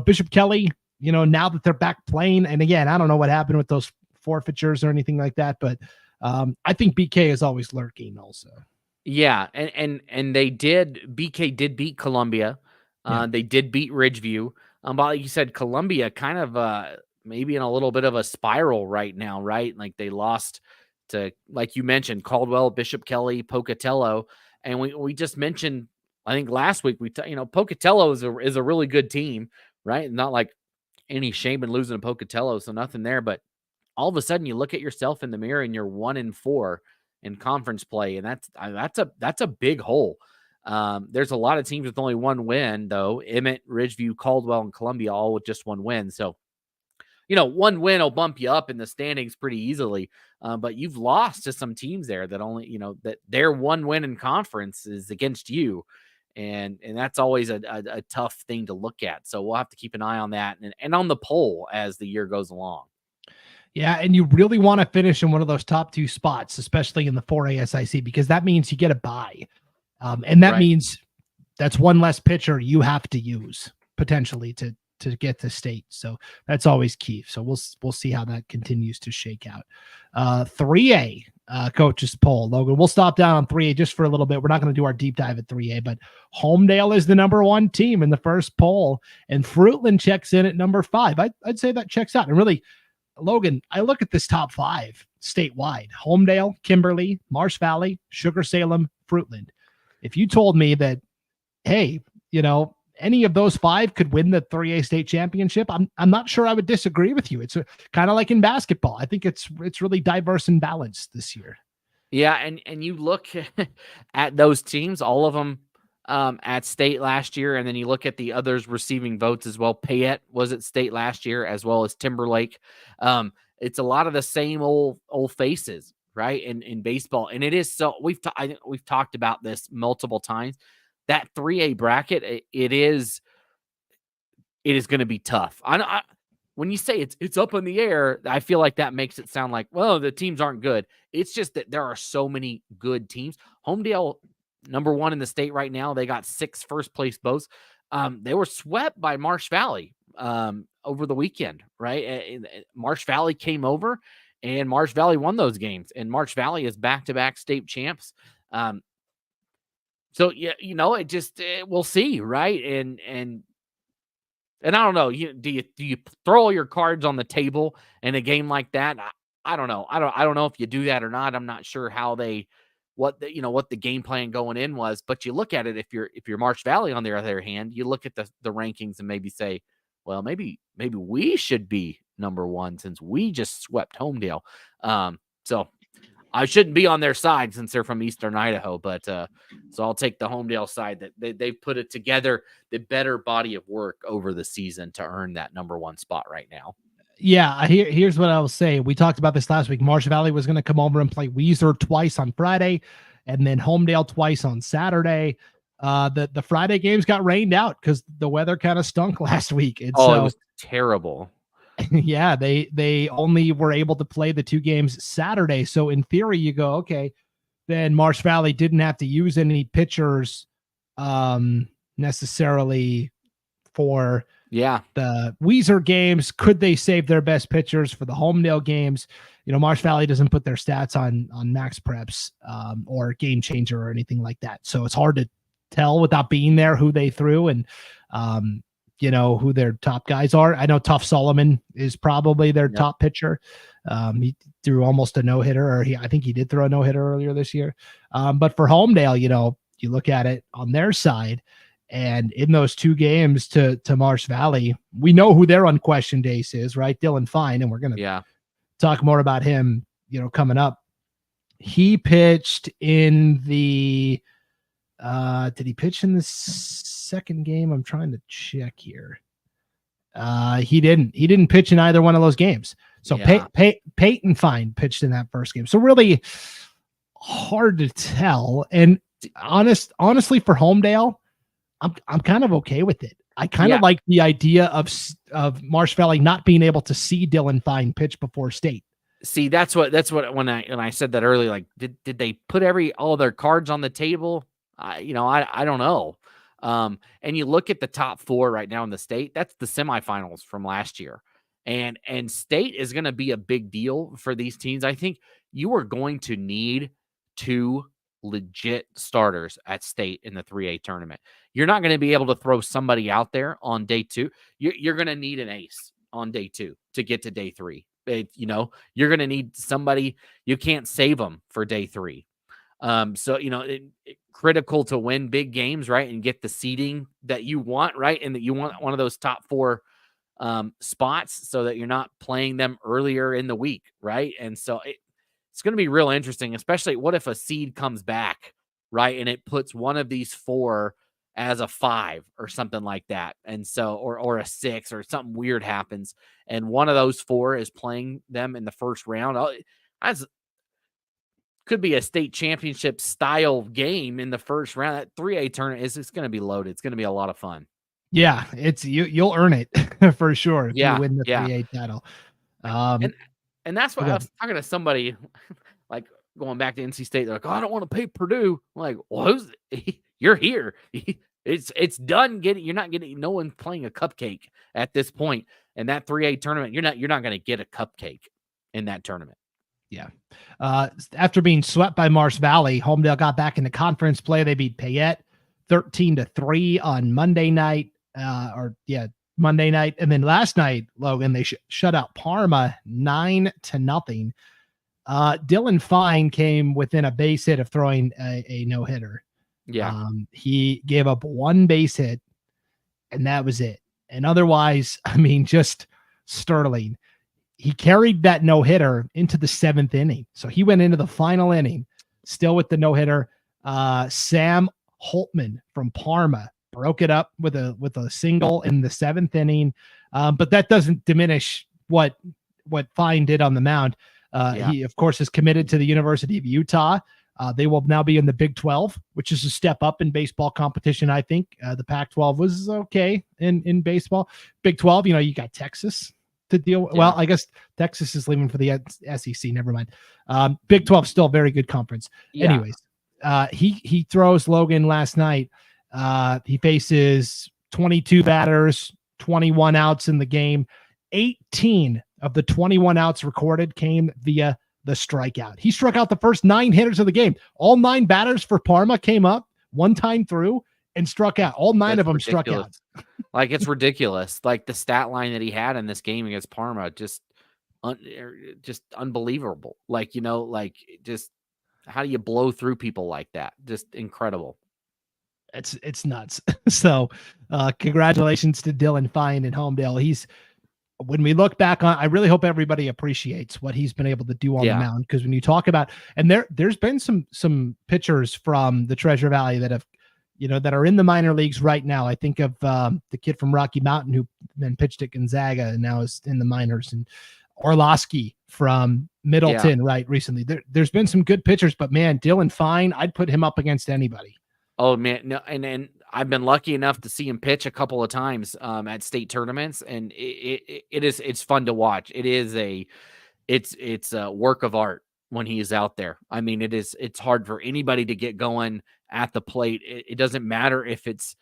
Bishop Kelly, now that they're back playing, and again, I don't know what happened with those forfeitures or anything like that, but I think BK is always lurking also. Yeah. And BK did beat Columbia. They did beat Ridgeview. But like you said, Columbia kind of, maybe in a little bit of a spiral right now, right? Like they lost to, like you mentioned, Caldwell, Bishop Kelly, Pocatello. And we just mentioned, I think last week, Pocatello is a really good team, right? Not like any shame in losing to Pocatello, so nothing there. But all of a sudden you look at yourself in the mirror and you're 1-4 in conference play. And that's a big hole. There's a lot of teams with only 1 win, though. Emmett, Ridgeview, Caldwell, and Columbia all with just 1 win. So, 1 win will bump you up in the standings pretty easily. But you've lost to some teams there that only, that their 1 win in conference is against you. And that's always a tough thing to look at. So we'll have to keep an eye on that and on the poll as the year goes along. Yeah, and you really want to finish in one of those top 2 spots, especially in the 4A SIC, because that means you get a bye. And that means that's 1 less pitcher you have to use potentially to get to state. So that's always key. So we'll see how that continues to shake out. 3A coaches poll, Logan. We'll stop down on 3A just for a little bit. We're not going to do our deep dive at 3A, but Homedale is the number 1 team in the first poll, and Fruitland checks in at number 5. I'd say that checks out. And really, Logan, I look at this top 5 statewide: Homedale, Kimberly, Marsh Valley, Sugar Salem, Fruitland. If you told me that, hey, any of those 5 could win the 3A state championship, I'm not sure I would disagree with you. It's kind of like in basketball. I think it's really diverse and balanced this year. Yeah, and you look at those teams, all of them at state last year, and then you look at the others receiving votes as well. Payette was at state last year, as well as Timberlake. It's a lot of the same old faces, right? In baseball, and it is so. I think we've talked about this multiple times. That 3A bracket, it is it is going to be tough. When you say it's up in the air, I feel like that makes it sound like, well, the teams aren't good. It's just that there are so many good teams. Homedale, number 1 in the state right now. They got 6 first-place votes. They were swept by Marsh Valley over the weekend, right? Marsh Valley came over, and Marsh Valley won those games. And Marsh Valley is back-to-back state champs. So, yeah, it just we'll see, right? And I don't know. Do you throw all your cards on the table in a game like that? I don't know. I don't know if you do that or not. I'm not sure how what the game plan going in was. But you look at it, if you're Marsh Valley on the other hand, you look at the rankings and maybe say, well, maybe we should be number 1 since we just swept Homedale. So I shouldn't be on their side since they're from Eastern Idaho, but so I'll take the Homedale side that they put it together, the better body of work over the season to earn that number 1 spot right now. Yeah, here's what I will say. We talked about this last week. Marsh Valley was going to come over and play Weiser twice on Friday, and then Homedale twice on Saturday. The Friday games got rained out because the weather kind of stunk last week. And it was terrible. Yeah, they only were able to play the 2 games Saturday. So in theory, you go, okay, then Marsh Valley didn't have to use any pitchers necessarily for the Weiser games. Could they save their best pitchers for the Homedale games? Marsh Valley doesn't put their stats on Max Preps or Game Changer or anything like that. So it's hard to tell without being there who they threw and who their top guys are. I know Tough Solomon is probably their top pitcher. He threw almost a no-hitter, or I think he did throw a no-hitter earlier this year. But for Homedale, you look at it on their side, and in those 2 games to Marsh Valley, we know who their unquestioned ace is, right? Dylan Fine, and we're going to talk more about him, coming up. He pitched in the did he pitch in the second game? I'm trying to check here. He didn't pitch in either one of those games. So Peyton Fine pitched in that first game. So really hard to tell. And honestly, for Homedale, I'm kind of okay with it. I kind of like the idea of Marsh Valley not being able to see Dylan Fine pitch before state. See, that's what when I said that earlier, like did they put all their cards on the table? I don't know. And you look at the top 4 right now in the state, that's the semifinals from last year. And state is going to be a big deal for these teams. I think you are going to need 2 legit starters at state in the 3A tournament. You're not going to be able to throw somebody out there on day 2. You're going to need an ace on day 2 to get to day 3. You're going to need somebody. You can't save them for day 3. So, critical to win big games, right? And get the seeding that you want, right? And that you want one of those top 4 spots so that you're not playing them earlier in the week, right? And so it's going to be real interesting, especially what if a seed comes back, right? And it puts one of these 4 as a 5 or something like that. And so, or a 6 or something weird happens. And one of those 4 is playing them in the first round. Could be a state championship style game in the first round. That 3A tournament it's going to be loaded. It's going to be a lot of fun. Yeah, you'll earn it for sure if you win the 3A title. And that's why I was talking to somebody like going back to NC State. They're like, "Oh, I don't want to pay Purdue." I'm like, well, you're here. It's done. You're not getting. No one's playing a cupcake at this point. And that 3A tournament, you're not going to get a cupcake in that tournament. Yeah. After being swept by Marsh Valley, Homedale got back into conference play. They beat Payette 13-3 on Monday night. Monday night. And then last night, Logan, they shut out Parma 9-0. Dylan Fine came within a base hit of throwing a no-hitter. Yeah. He gave up 1 base hit, and that was it. And otherwise, just sterling. He carried that no-hitter into the 7th inning. So he went into the final inning still with the no-hitter. Sam Holtman from Parma broke it up with a single in the 7th inning. But that doesn't diminish what Fine did on the mound. He, of course, is committed to the University of Utah. They will now be in the Big 12, which is a step up in baseball competition, I think. The Pac-12 was okay in baseball. Big 12, you got Texas to deal with. Yeah. Well, I guess Texas is leaving for the SEC. Never mind. Big 12 still a very good conference. Yeah. Anyways, he throws Logan last night. He faces 22 batters, 21 outs in the game. 18 of the 21 outs recorded came via the strikeout. He struck out the first 9 hitters of the game. All 9 batters for Parma came up one time through and struck out. All 9 of them struck out. Like, it's ridiculous. Like, the stat line that he had in this game against Parma, just unbelievable. Like, just how do you blow through people like that? Just incredible. It's nuts. So congratulations to Dylan Fine in Homedale. When we look back on, I really hope everybody appreciates what he's been able to do on the mound. Because when you talk about, and there's been some pitchers from the Treasure Valley that have, that are in the minor leagues right now. I think of the kid from Rocky Mountain who then pitched at Gonzaga and now is in the minors, and Orlowski from Middleton, right? Recently, there's been some good pitchers, but man, Dylan Fine, I'd put him up against anybody. Oh man, no, and I've been lucky enough to see him pitch a couple of times at state tournaments, and it's fun to watch. It's a work of art when he is out there. I mean, it's hard for anybody to get going at the plate. It doesn't matter if it's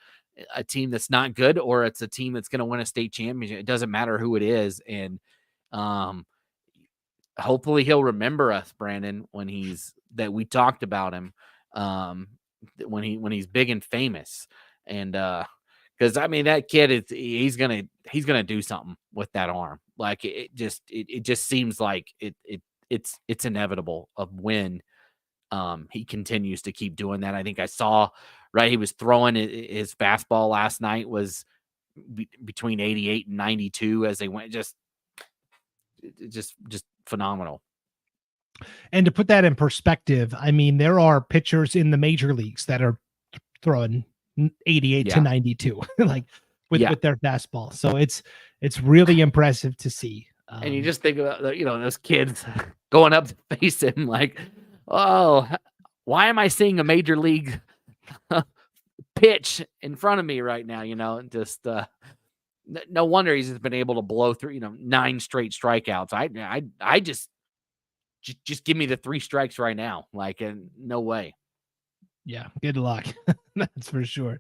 a team that's not good or it's a team that's going to win a state championship. It doesn't matter who it is, and hopefully he'll remember us, Brandon, when we talked about him. When he's big and famous, and because I mean that kid he's gonna do something with that arm. Like it just seems like it's inevitable of when he continues to keep doing that. I think I saw he was throwing his fastball last night was between 88 and 92 as they went, just phenomenal. And to put that in perspective, I mean, there are pitchers in the major leagues that are throwing 88 to 92, like with their fastball. So it's really impressive to see. And you just think about, those kids going up to face him like, oh, why am I seeing a major league pitch in front of me right now? Just no wonder he's just been able to blow through, 9 straight strikeouts. I just give me the 3 strikes right now. Like, no way. Yeah. Good luck. That's for sure.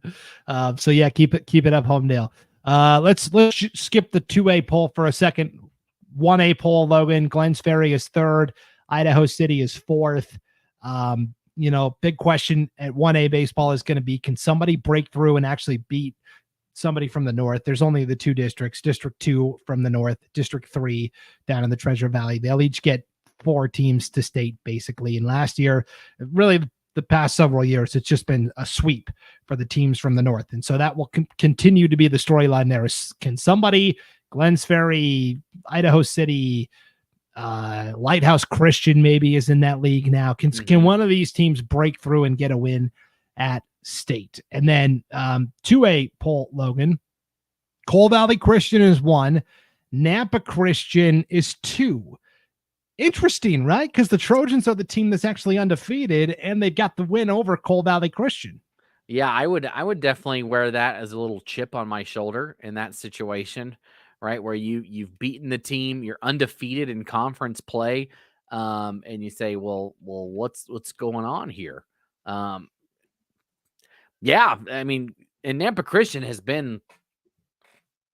So yeah, keep it up, Homedale. Let's skip the 2A poll for a second. 1A poll, Logan. Glens Ferry is 3rd. Idaho City is 4th. Big question at 1A baseball is going to be, can somebody break through and actually beat somebody from the north? There's only the 2 districts, District 2 from the north, District 3 down in the Treasure Valley. They'll each get 4 teams to state, basically. And last year, really the past several years, it's just been a sweep for the teams from the north. And so that will continue to be the storyline there. Can somebody, Glens Ferry, Idaho City, Lighthouse Christian maybe is in that league now. Can one of these teams break through and get a win at state? And then 2A poll, Logan. Coal Valley Christian is 1. Nampa Christian is 2. Interesting, right? Because the Trojans are the team that's actually undefeated, and they got the win over Coal Valley Christian. Yeah, I would definitely wear that as a little chip on my shoulder in that situation, right? Where you've beaten the team, you're undefeated in conference play, and you say, well, what's going on here? Yeah, I mean, and Nampa Christian has been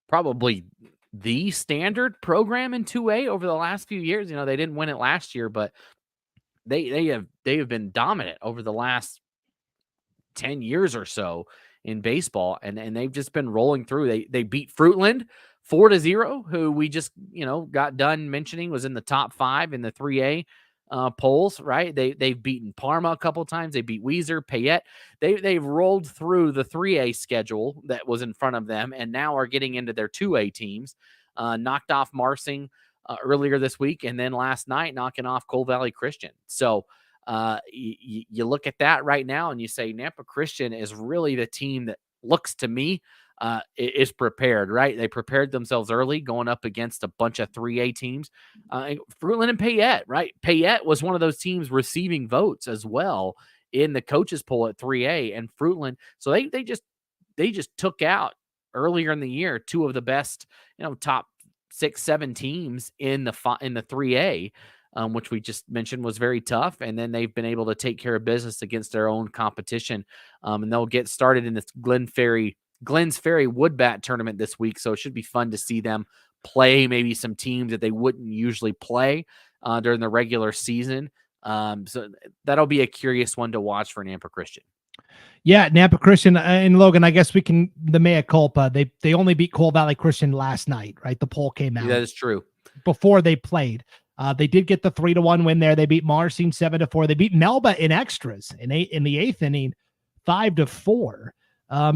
probably the standard program in 2A over the last few years. They didn't win it last year, but they have been dominant over the last 10 years or so in baseball, and they've just been rolling through. They beat Fruitland 4-0, who we just got done mentioning was in the top 5 in the 3A polls, right? They've beaten Parma a couple times. They beat Weiser, Payette. They've rolled through the 3A schedule that was in front of them, and now are getting into their 2A teams. Knocked off Marsing earlier this week, and then last night knocking off Coal Valley Christian. So you look at that right now, and you say Nampa Christian is really the team that looks to me is prepared, right? They prepared themselves early going up against a bunch of 3A teams. Fruitland and Payette, right? Payette was one of those teams receiving votes as well in the coaches poll at 3A, and Fruitland. So they just took out earlier in the year two of the best, top 6-7 teams in the 3A. Which we just mentioned was very tough. And then they've been able to take care of business against their own competition. And they'll get started in this Glens Ferry Woodbat tournament this week. So it should be fun to see them play maybe some teams that they wouldn't usually play during the regular season. So that'll be a curious one to watch for Nampa Christian. Yeah, Nampa Christian and Logan, I guess the mea culpa. They only beat Coal Valley Christian last night, right? The poll came out. Yeah, that is true. Before they played. They did get the 3-1 win there. They beat Marcine 7-4. They beat Melba in extras in the 8th inning, 5-4.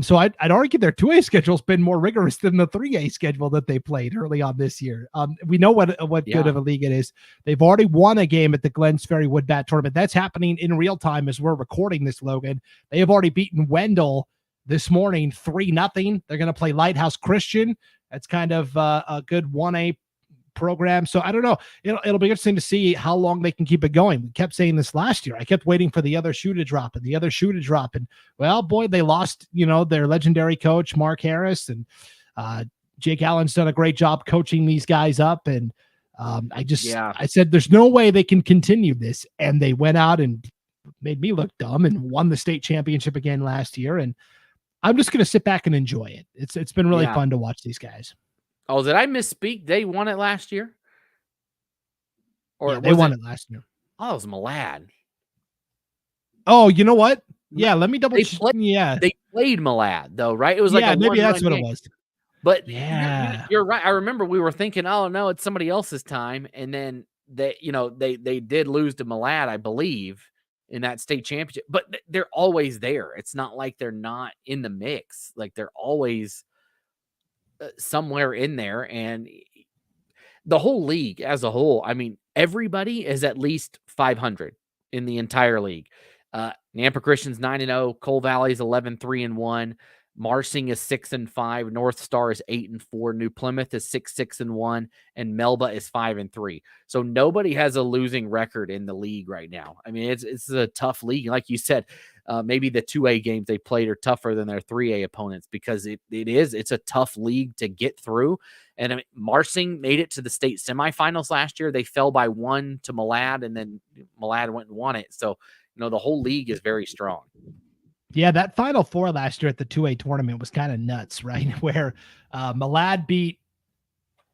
So I'd argue their 2A schedule's been more rigorous than the 3A schedule that they played early on this year. We know what good of a league it is. They've already won a game at the Glens Ferry Woodbat tournament. That's happening in real time as we're recording this, Logan. They have already beaten Wendell this morning 3-0. They're going to play Lighthouse Christian. That's kind of a good 1A program. So I don't know. It'll be interesting to see how long they can keep it going. We kept saying this last year. I kept waiting for the other shoe to drop and the other shoe to drop. And well, boy, they lost, their legendary coach, Mark Harris, and Jake Allen's done a great job coaching these guys up. And I said, there's no way they can continue this. And they went out and made me look dumb and won the state championship again last year. And I'm just going to sit back and enjoy it. It's been really fun to watch these guys. Oh, did I misspeak? They won it last year? Or they won it last year. Oh, it was Malad. Oh, you know what? Yeah, let me double check. Yeah. They played Malad, though, right? It was like maybe that's what it was. But you're right. I remember we were thinking, oh, no, it's somebody else's time. And then they did lose to Malad, I believe, in that state championship. But they're always there. It's not like they're not in the mix. Like they're always somewhere in there. And the whole league as a whole, I mean, everybody is at least 500 in the entire league. Nampa Christian's 9-0, Coal Valley's 11-3-1, Marsing is 6-5, North Star is 8-4, New Plymouth is 6-6-1, and Melba is 5-3. So nobody has a losing record in the league right now. I mean, it's a tough league. Like you said, maybe the 2A games they played are tougher than their 3A opponents because it's a tough league to get through. And I mean, Marsing made it to the state semifinals last year. They fell by 1 to Malad, and then Malad went and won it. So, the whole league is very strong. Yeah, that Final Four last year at the 2A tournament was kind of nuts, right? Where Malad beat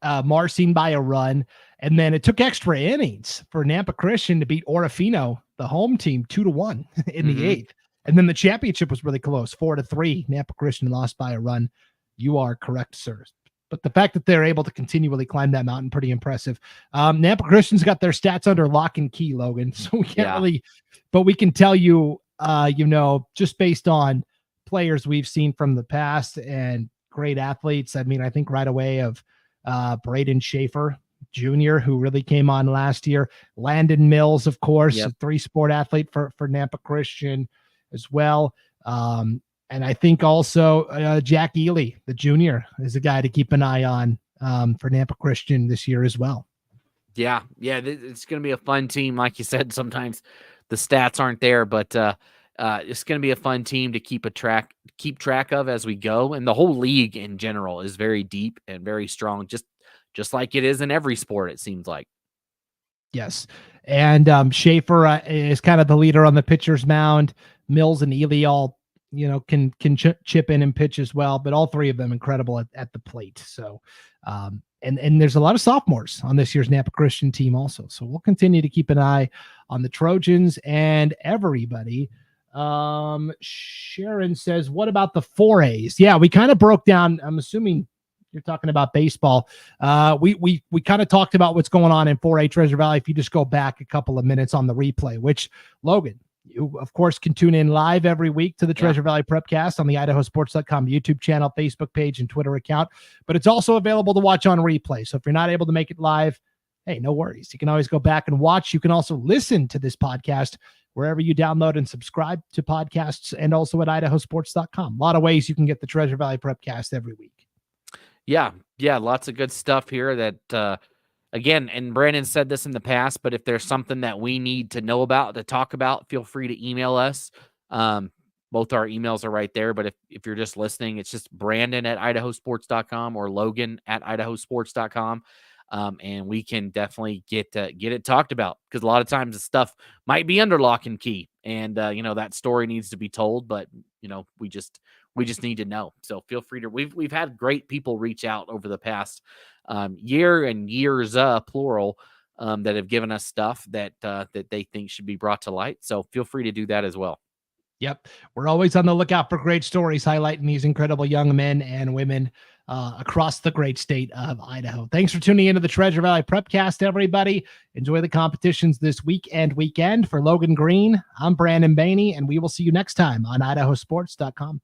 Marsing by a run, and then it took extra innings for Nampa Christian to beat Orofino, the home team, 2-1 in the 8th. And then the championship was really close, 4-3. Nampa Christian lost by a run. You are correct, sir. But the fact that they're able to continually climb that mountain, pretty impressive. Nampa Christian's got their stats under lock and key, Logan. So we can't really, but we can tell you, just based on players we've seen from the past and great athletes. I mean, I think right away of Braden Schaefer Jr., who really came on last year. Landon Mills, of course, a 3-sport athlete for Nampa Christian as well. And I think also Jack Ely, the junior, is a guy to keep an eye on for Nampa Christian this year as well. Yeah, it's going to be a fun team. Like you said, sometimes the stats aren't there, but it's going to be a fun team to keep track of as we go. And the whole league in general is very deep and very strong, just like it is in every sport, it seems like. Yes. And Schaefer is kind of the leader on the pitcher's mound. Mills and Ely all, can chip in and pitch as well, but all three of them incredible at the plate. So, and there's a lot of sophomores on this year's Nampa Christian team also. So we'll continue to keep an eye on the Trojans and everybody. Sharon says, what about the 4As? Yeah, we kind of broke down. I'm assuming you're talking about baseball. We kind of talked about what's going on in 4A Treasure Valley. If you just go back a couple of minutes on the replay, which Logan, you of course can tune in live every week to the Treasure Valley Prepcast on the IdahoSports.com YouTube channel, Facebook page, and Twitter account. But it's also available to watch on replay. So if you're not able to make it live, hey, no worries. You can always go back and watch. You can also listen to this podcast wherever you download and subscribe to podcasts, and also at IdahoSports.com. A lot of ways you can get the Treasure Valley Prepcast every week. Yeah, lots of good stuff here that, again, and Brandon said this in the past, but if there's something that we need to know about, to talk about, feel free to email us. Both our emails are right there, but if you're just listening, it's just Brandon at IdahoSports.com or Logan at IdahoSports.com. And we can definitely get it talked about, because a lot of times the stuff might be under lock and key, and that story needs to be told, but we just need to know. So feel free to. We've had great people reach out over the past year and years, plural, that have given us stuff that they think should be brought to light. So feel free to do that as well. Yep. We're always on the lookout for great stories highlighting these incredible young men and women across the great state of Idaho. Thanks for tuning into the Treasure Valley Prepcast, everybody. Enjoy the competitions this week and weekend. For Logan Green, I'm Brandon Baney, and we will see you next time on IdahoSports.com.